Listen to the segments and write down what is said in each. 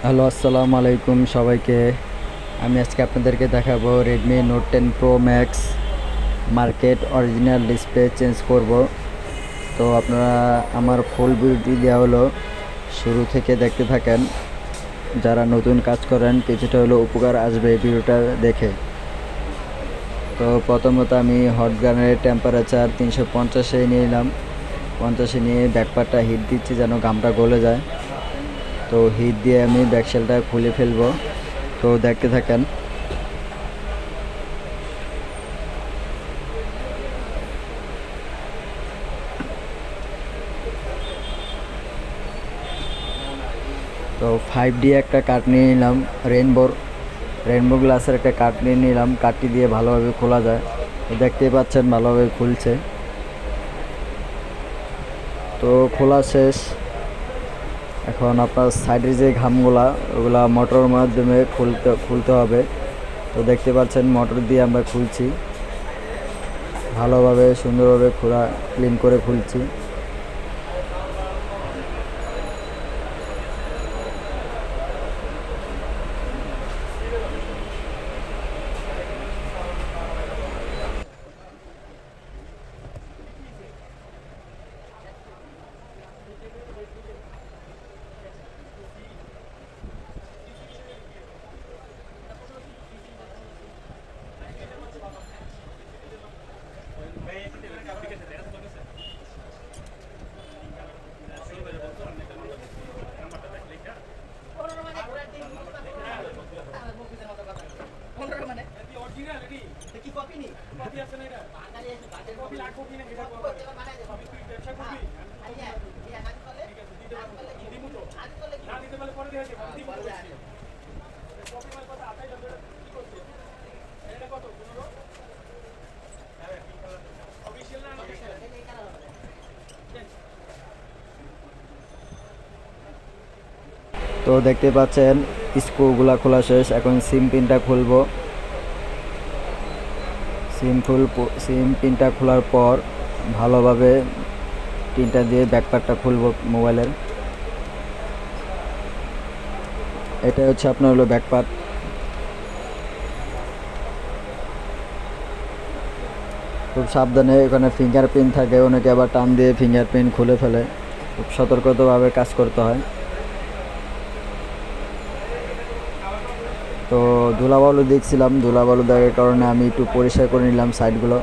Hello, আসসালামু আলাইকুম সবাইকে। আমি আজকে আপনাদেরকে দেখাবো Redmi note 10 pro max market original display change করব। তো আপনারা আমার ফুল ভিডিওটি দেওয়া হলো, শুরু থেকে দেখতে থাকেন। যারা নতুন কাজ করেন কিছুটা হলো উপকার আসবে এই ভিডিওটা দেখে। তো প্রথমত আমি হট গানের টেম্পারেচার 350-এ নিয়ে নিলাম। 50-এ নিয়ে ব্যাকপার্টটা হিট দিচ্ছি যেন গামটা গলে যায়। তো হিট দিয়ে আমি ব্যাকশেলটা খুলে ফেলবো। তো দেখতে থাকেন। তো 5D একটা কাঠ নিয়ে নিলাম, রেনবো গ্লাসের একটা কাঠ নিয়ে নিলাম। কাঠটি দিয়ে ভালোভাবে খোলা যায়। তো দেখতেই পাচ্ছেন ভালোভাবে খুলছে। তো খোলা শেষ। এখন আপনার সাইডের যে ঘামগুলা ওগুলা মোটরের মাধ্যমে খুলতে হবে। তো দেখতে পাচ্ছেন মোটর দিয়ে আমরা খুলছি, ভালোভাবে সুন্দরভাবে ক্লিন করে খুলছি। তো দেখতে পাচ্ছেন স্ক্রুগুলা খোলা শেষ। এখন সিম পিনটা খুলবো। সিম পিনটা খোলার পর ভালোভাবে পিনটা দিয়ে ব্যাকপার্টটা খুলবো মোবাইলের। এটা হচ্ছে আপনার হলো ব্যাকপার্ট। খুব সাবধানে, এখানে ফিঙ্গারপ্রিন্ট থাকে, অনেকে আবার টান দিয়ে ফিঙ্গারপ্রিন্ট খুলে ফেলে। খুব সতর্কতাভাবে কাজ করতে হয়। তো ধুলাবালু দেখছিলাম, ধুলাবালু দেখার কারণে আমি একটু পরিষ্কার করে নিলাম সাইডগুলো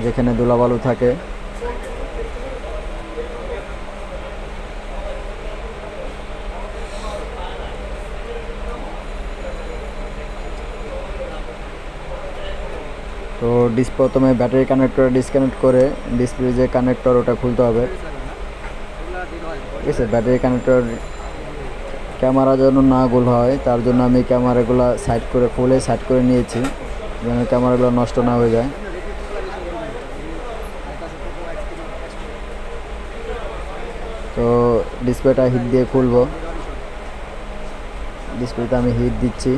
যেখানে ধুলাবালু থাকে। তো প্রথমে ব্যাটারি কানেক্টর ডিসকানেক্ট করে ডিসপ্লে যে কানেক্টর ওটা খুলতে হবে। ঠিক আছে, ব্যাটারি কানেক্টর ক্যামেরা যেন না গোল হয় তার জন্য আমি ক্যামেরাগুলো সাইড করে নিয়েছি যেন ক্যামেরাগুলো নষ্ট না হয়ে যায়। তো ডিসপ্লেটা হিট দিয়ে খুলবো। ডিসপ্লেতে আমি হিট দিচ্ছি।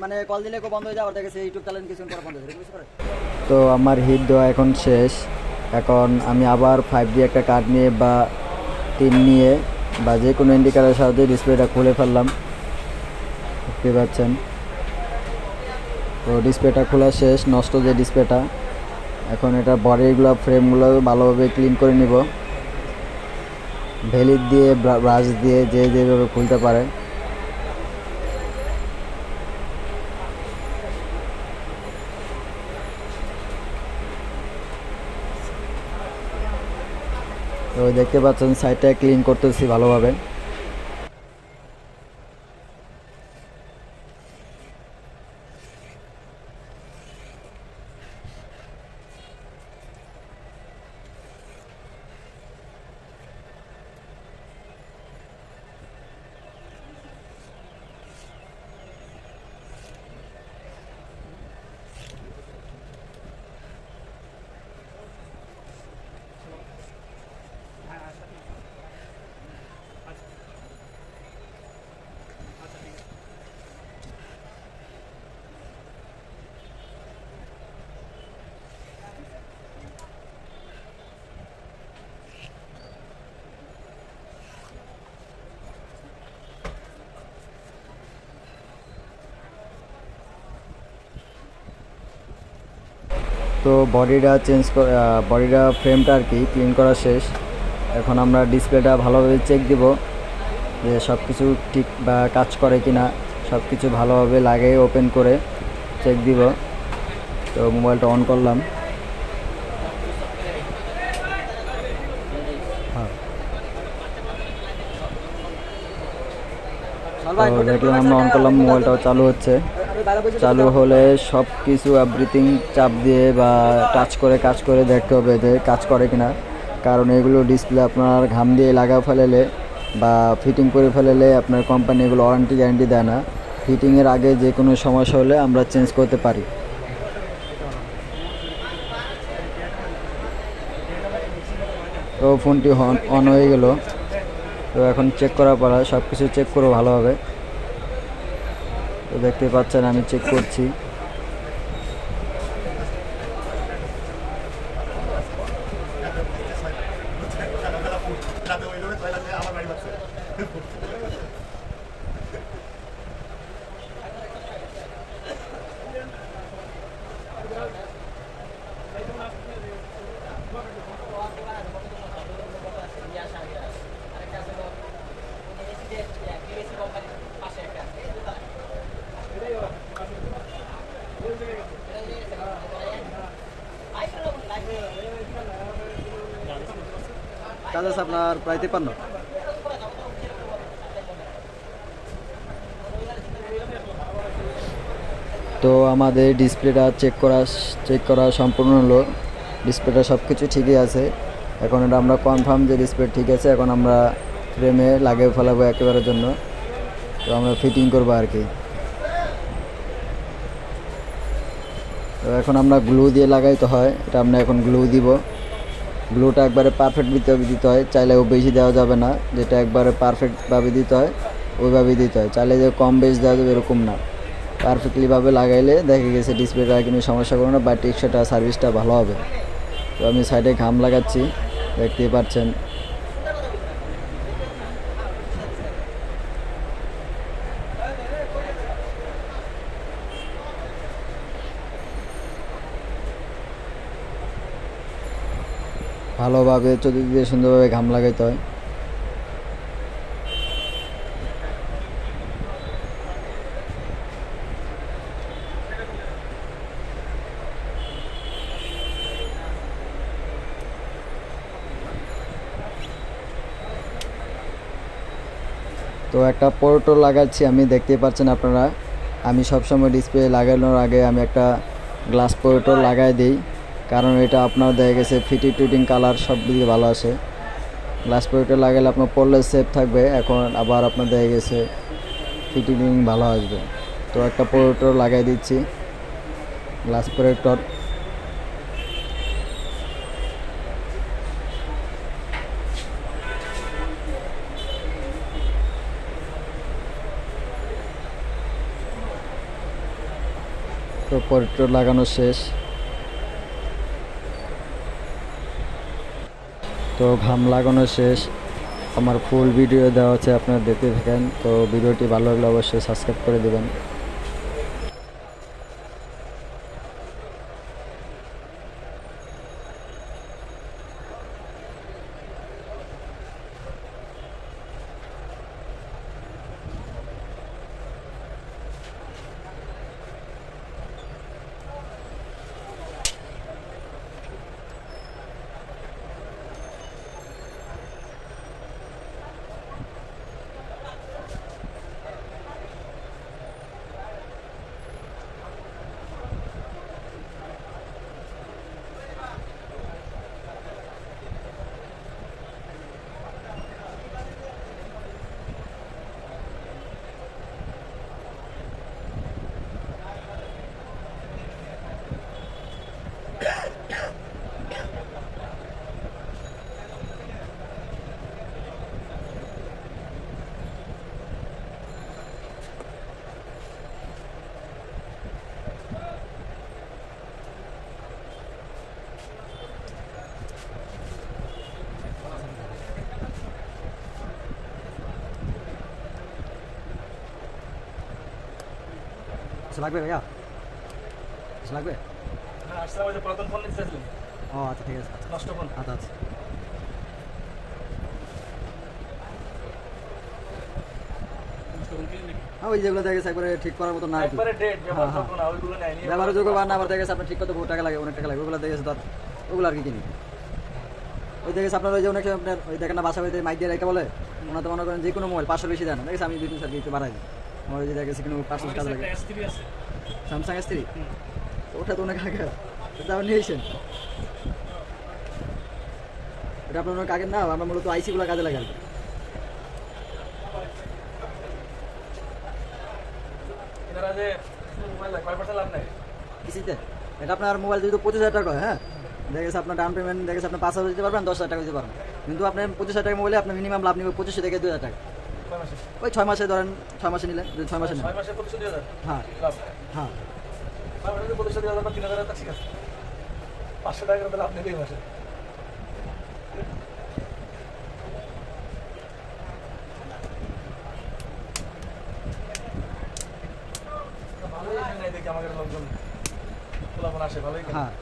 মানে কল দিলে বন্ধ হয়ে যায়, আবার দেখে ইউটিউব চালান কিছুক্ষণ পর বন্ধ হয়ে যায়। তো আমার হিট দেওয়া এখন শেষ। এখন আমি আবার 5D একটা কার্ড নিয়ে বা টিন নিয়ে বা যে কোনো ইন্ডিকেটারের সাহায্যে ডিসপ্লেটা খুলে ফেললাম। দেখতে পাচ্ছেন। তো ডিসপ্লেটা খোলা শেষ, নষ্ট যে ডিসপ্লেটা। এখন এটা বডিগুলো ফ্রেমগুলো ভালোভাবে ক্লিন করে নিব। ভেলিট দিয়ে ব্রাশ দিয়ে যেভাবে খুলতে পারে। তো দেখতে পাচ্ছেন সাইডটা ক্লিন করতেছি ভালোভাবে। তো বডিটা ফ্রেমটা আর কি ক্লিন করা শেষ। এখন আমরা ডিসপ্লেটা ভালোভাবে চেক দিব যে সব কিছু ঠিক বা কাজ করে কি না, সব কিছু ভালোভাবে লাগিয়ে ওপেন করে চেক দিব। তো মোবাইলটা অন করলাম। তো দেখলাম আমরা অন করলাম, মোবাইলটাও চালু হচ্ছে। চালু হলে সব কিছু এভরিথিং চাপ দিয়ে বা টাচ করে কাজ করে দেখতে হবে যে কাজ করে কিনা। কারণ এগুলো ডিসপ্লে আপনার ঘাম দিয়ে লাগা ফেলেলে বা ফিটিং করে ফেলেলে আপনার কোম্পানি এগুলো ওয়ারেন্টি গ্যারান্টি দেয় না। ফিটিংয়ের আগে যে কোনো সমস্যা হলে আমরা চেঞ্জ করতে পারি। তো ফোনটি অন হয়ে গেল। তো এখন চেক করার পর সব কিছু চেক করবো ভালোভাবে। তো দেখতে পাচ্ছেন আমি চেক করছি। কাজ আছে আপনার প্রায় 53। তো আমাদের ডিসপ্লেটা চেক করা সম্পূর্ণ হলো। ডিসপ্লেটা সব কিছু ঠিকই আছে। এখন এটা আমরা কনফার্ম যে ডিসপ্লে ঠিক আছে। এখন আমরা ফ্রেমে লাগিয়ে ফেলাবো একেবারের জন্য। তো আমরা ফিটিং করবো আর কি। তো এখন আমরা গ্লু দিয়ে লাগাইতে হয়, এটা আমরা এখন গ্লু দিব। গ্লুটা একবারে পারফেক্ট দিতে হয়, চাইলেও বেশি দেওয়া যাবে না। যেটা একবারে পারফেক্টভাবে দিতে হয় ওইভাবেই দিতে হয়। চাইলে যে কম বেশি দেওয়া যাবে এরকম না, পারফেক্টলিভাবে লাগাইলে দেখা গেছে ডিসপ্লেটা কোনো সমস্যা করবে না বা টেকসইটা সার্ভিসটা ভালো হবে। তো আমি সাইডে ঘাম লাগাচ্ছি, দেখতেই পাচ্ছেন। ভালোভাবে চতুর্দিকে সুন্দরভাবে ঘাম লাগাইতে হয়। তো একটা পোর্টও লাগাচ্ছি আমি, দেখতেই পাচ্ছেন আপনারা। আমি সবসময় ডিসপ্লে লাগানোর আগে আমি একটা গ্লাস পোর্টও লাগাই দিই, কারণ এটা আপনার দেখা গেছে ফিটিং কালার সব দিকে ভালো আসে। গ্লাস পোর্টও লাগালে আপনার পড়লে সেফ থাকবে, এখন আবার আপনার দেখা গেছে ফিটিং ভালো আসবে। তো একটা পোর্টও লাগাই দিচ্ছি, গ্লাস প্রোটেক্টর। তো প্রোটেক্টর লাগানো শেষ। তো ঘাম লাগানো শেষ। আমার ফুল ভিডিও দেওয়া আছে, আপনারা দেখতে থাকেন। তো ভিডিওটি ভালো লাগলে অবশ্যই সাবস্ক্রাইব করে দেবেন। কিছু লাগবে ভাইয়া? কিছু লাগবে? হ্যাঁ, আসসালাম, ওই যে পুরাতন ফোন নিতে চাইছিলেন, ও আচ্ছা ঠিক আছে, আচ্ছা নষ্ট ফোন। আচ্ছা আচ্ছা। হ্যাঁ ওই যেগুলো দেখেছে একবারে ঠিক করার মতো না আর কি। একবারে ডেট ব্যবহার হ্যাঁ, করবো না, ওইগুলো নেয় নিয়ে ব্যবহারের যোগ্য বা না আবার দেখেছে আপনার ঠিক করতে বহু টাকা লাগে, অনেক টাকা লাগে, ওগুলো দেখেছে তো আর ওগুলো আর কি কিনি। ওই দেখেছে আপনার ওই যে অনেক সময় আপনার ওই দেখেন না বাসা বাড়িতে মাইক দিয়ে রেখে বলে ওনার তো মনে করেন যে কোনো মোবাইল 500 বেশি দেয় না, দেখেছে আমি 2-3 সার একটু বাড়াই দিই। আমার ওই যে দেখেছে কোনো 500 কাজে লাগে। স্যামসাং S3 ওটা তো অনেক আগে, ওটা আপনি নিয়েছেন, ওটা আপনার অনেক আগের না, আমরা মূলত আইসিগুলো কাজে লাগে আর কি। এনারা যে মোবাইল কয় পার্সেন্ট লাভ নেয়? কিস্তিতে এটা আপনার মোবাইল যদি 25,000 টাকা হয়, হ্যাঁ দেখেছে আপনার ডাউন পেমেন্ট দেখেছে আপনি 5,000 দিতে পারবেন, 10,000 টাকা দিতে পারবেন, কিন্তু আপনি 25,000 টাকা মোবাইলে আপনি মিনিমাম লাভ নেবে 25 থেকে 2,000 টাকা। কয় মাসে? ওই 6 মাসে ধরেন, 6 মাসে নিলে যদি 6 মাসে নেন, 6 মাসে 25,000 হ্যাঁ লাভ। হ্যাঁ আর ওটা যদি 25,000 বা 3,000 টাকা, ঠিক আছে, 500 টাকা করে লাভ নেবে এই মাসে। ভালোই নেয় দেখি আমাদের লোকজন, খোলাপন আসে, ভালোই কেনে। হ্যাঁ।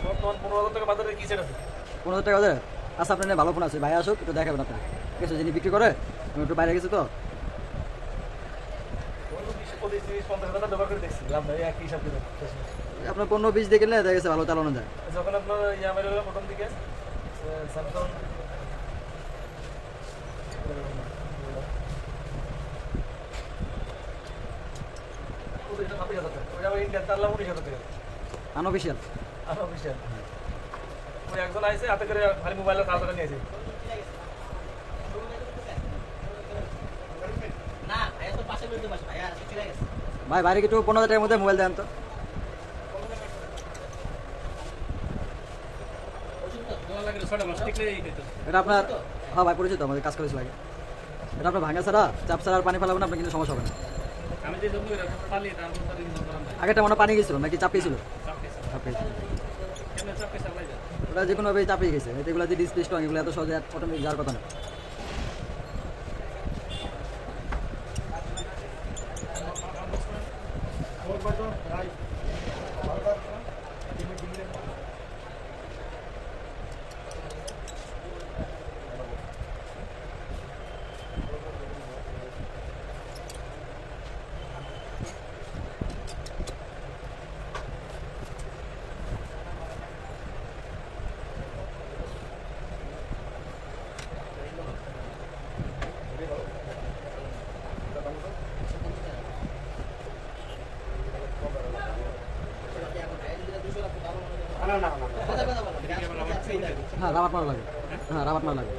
বর্তমান 15,000 টাকা বাজারে কি সেট আছে? 15,000 টাকা দেয় আচ্ছা, আপনার ভালো ফোন আছে, ভাই আসুক একটু দেখাবেন আপনাকে, ঠিক আছে, যিনি বিক্রি করে আমি একটু বাইরে গেছি তো। 20, 25, 30, 50,000 টাকা ব্যবহার করে দেখছি, লাভ নাই, একই হিসাব করে আপনার 15-20 দিয়ে কিনলে দেখা গেছে ভালো চালানো যায়। যখন আপনার ইয়ামাই হলো প্রথম দিকে স্যামসাং ওটা 20,000 টাকা, ওই আবার ইন্ডিয়ান তার লাভ 19,000 টাকা, আনঅফিসিয়াল। আরো বিশাল। ওই একজন আইসে হাতে করে খালি মোবাইলের চার্জারটা নিয়েছে। ভাই বাইরে কিছু 15,000 টাকার মধ্যে মোবাইল দেন তো। এটা আপনার, হ্যাঁ ভাই পরিচিত, আমাদের কাজ করেছিল আগে। এটা আপনার ভাঙা ছাড়া চাপ ছাড়া আর পানি ফেলাবেন আপনার কিন্তু সমস্যা হবে না। আগেটা মনে হয় পানি গেছিল নাকি চাপ গেছিল? চাপ গেছিল। ওটা যে কোনোভাবে চাপিয়ে গেছে, এগুলো যে ডিসপ্লে স্ট্রং, এগুলো এত সহজে অটোমেটিক যাওয়ার কথা না। হ্যাঁ রাবার মারা লাগে, হ্যাঁ রাবার মারা লাগে।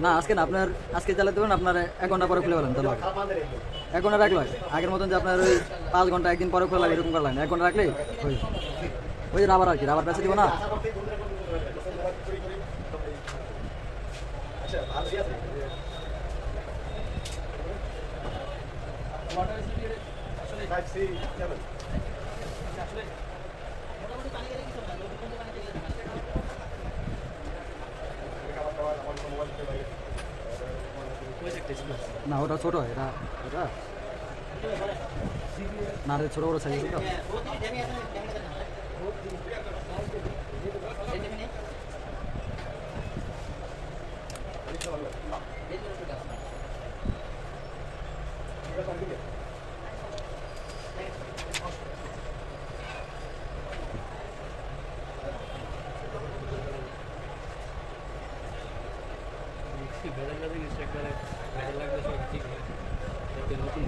না আজকে না, আপনার আজকে চালাতে পারেন, আপনার 1 ঘন্টা পরে খুলে ফেলেন তাহলে হবে। 1 ঘন্টা রাখলে হয়, আগের মতন যে আপনার ওই 5 ঘন্টা একদিন পরে খোলা লাগে এরকম করা লাগে না, 1 ঘন্টা রাখলেই হয়ে যায়। ওই যে রাবার আর কি, রাবার প্যাচে দিব না। না ওটা ছোট, এটা ওটা না রে, ছোট বড় সাইজ তো। বেড়ে যাবে, একবারে বেড়ে লাগলে সব ঠিক হয়, নতুন